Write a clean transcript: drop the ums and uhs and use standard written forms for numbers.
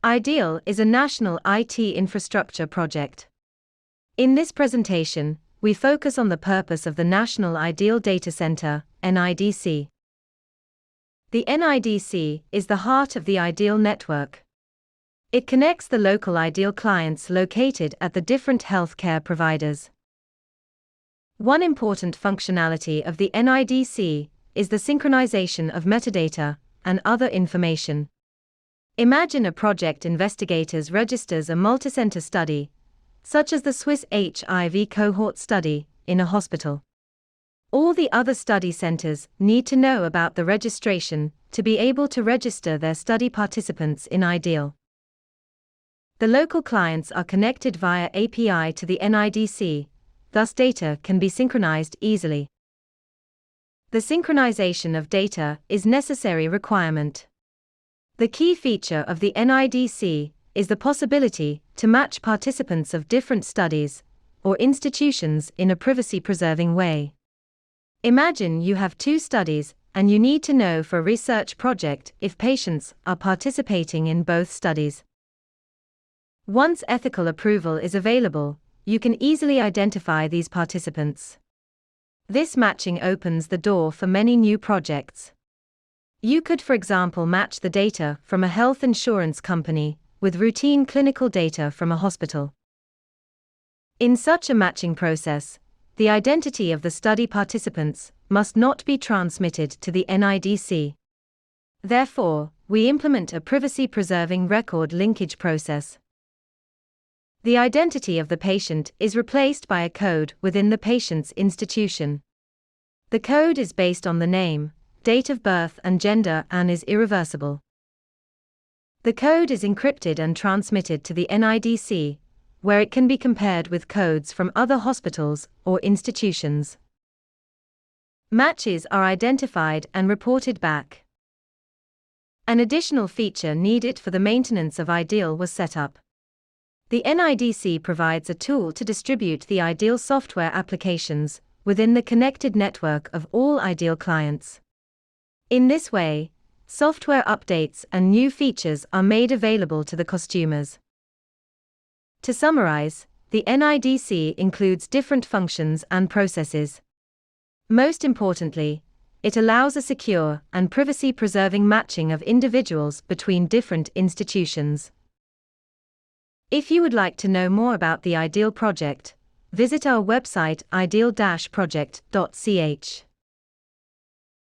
IDEAL is a national IT infrastructure project. In this presentation, we focus on the purpose of the National Ideal Data Center, NIDC. The NIDC is the heart of the IDEAL network. It connects the local IDEAL clients located at the different healthcare providers. One important functionality of the NIDC is the synchronization of metadata and other information. Imagine a project investigators registers a multicenter study, such as the Swiss HIV cohort study, in a hospital. All the other study centers need to know about the registration to be able to register their study participants in IDEAL. The local clients are connected via API to the NIDC, thus data can be synchronized easily. The synchronization of data is necessary requirement. The key feature of the NIDC is the possibility to match participants of different studies or institutions in a privacy-preserving way. Imagine you have two studies and you need to know for a research project if patients are participating in both studies. Once ethical approval is available, you can easily identify these participants. This matching opens the door for many new projects. You could, for example, match the data from a health insurance company with routine clinical data from a hospital. In such a matching process, the identity of the study participants must not be transmitted to the NIDC. Therefore, we implement a privacy-preserving record linkage process. The identity of the patient is replaced by a code within the patient's institution. The code is based on the name, date of birth and gender and is irreversible. The code is encrypted and transmitted to the NIDC, where it can be compared with codes from other hospitals or institutions. Matches are identified and reported back. An additional feature needed for the maintenance of IDEAL was set up. The NIDC provides a tool to distribute the IDEAL software applications within the connected network of all IDEAL clients. In this way, software updates and new features are made available to the customers. To summarize, the NIDC includes different functions and processes. Most importantly, it allows a secure and privacy-preserving matching of individuals between different institutions. If you would like to know more about the IDEAL project, visit our website ideal-project.ch.